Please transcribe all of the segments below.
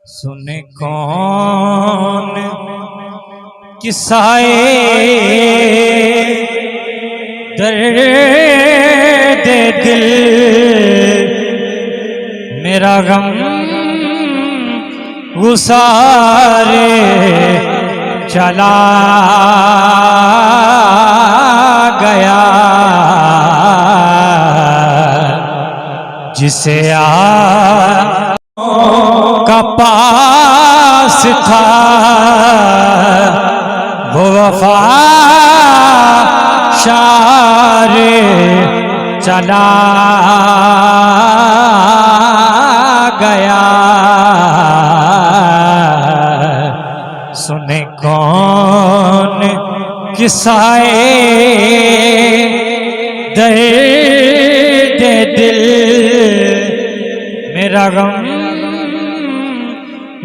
सुने कौन किस्साए दर्द दिल, मेरा गम गुसारे चला गया। जिसे का पास था वो वफा शारे चला गया। सुने कौन किस्साए दर्द दिल, मेरा गम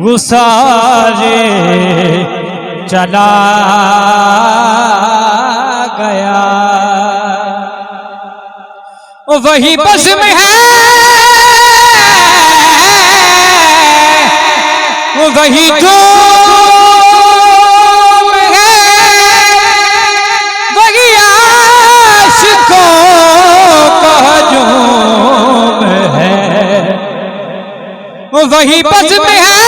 गुसारे चला गया। वही बस में है, वही जो है, वही आशिकों का हजूम है। वही बस में है,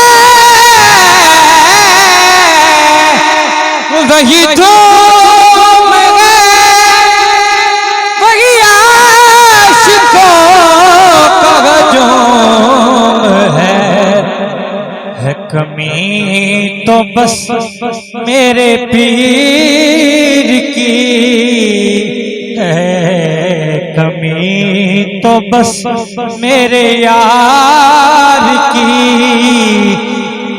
वही धूम है, वही आशिकों का हजूम है कमी तो बस मेरे पीर की है, कमी तो बस मेरे यार की,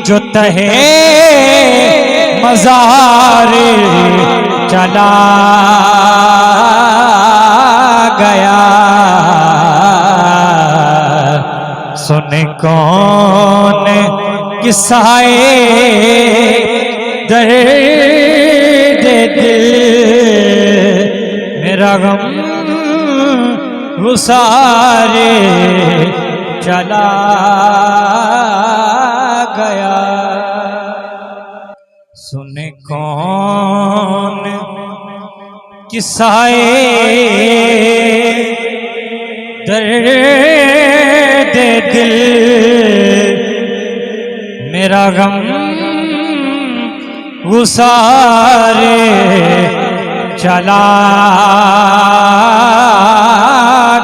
जो तहे मज़ारे चला गया। सुने कौन किस्साए दर्द दिल, मेरा गम गुसारे चला गया। सुने कौन किस्साए दर्द दिल, मेरा गम गुसारे चला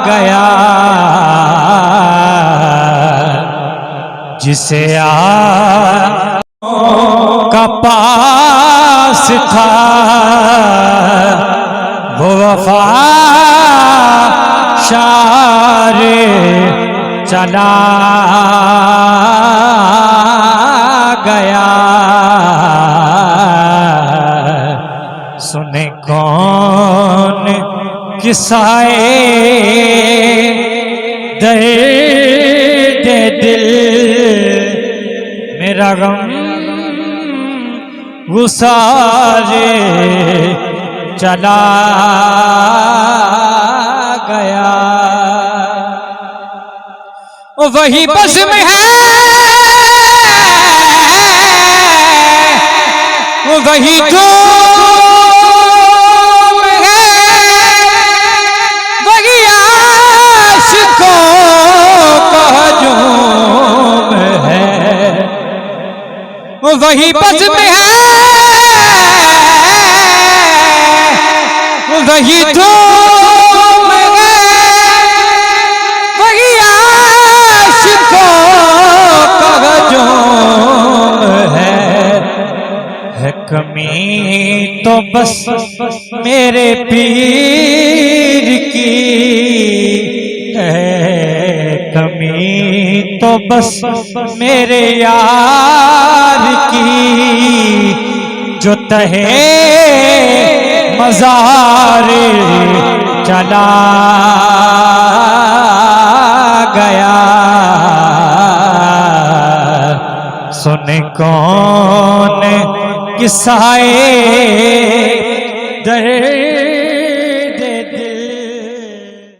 गया। जिसे का पास था वो वफा शारे चला गया। सुने कौन किस्साए दर्द दिल, मेरा गम गुसारे चला गया। वही बस में है, वही जो है, वही आशिकों का हजूम है। वही बस में है, वही धूम है, वही आशिकों का हजूम है कमी तो बस मेरे पीर की है, कमी तो बस मेरे यार की, जो तहे मज़ारे चला गया। सुने कौन किस्साए दर्द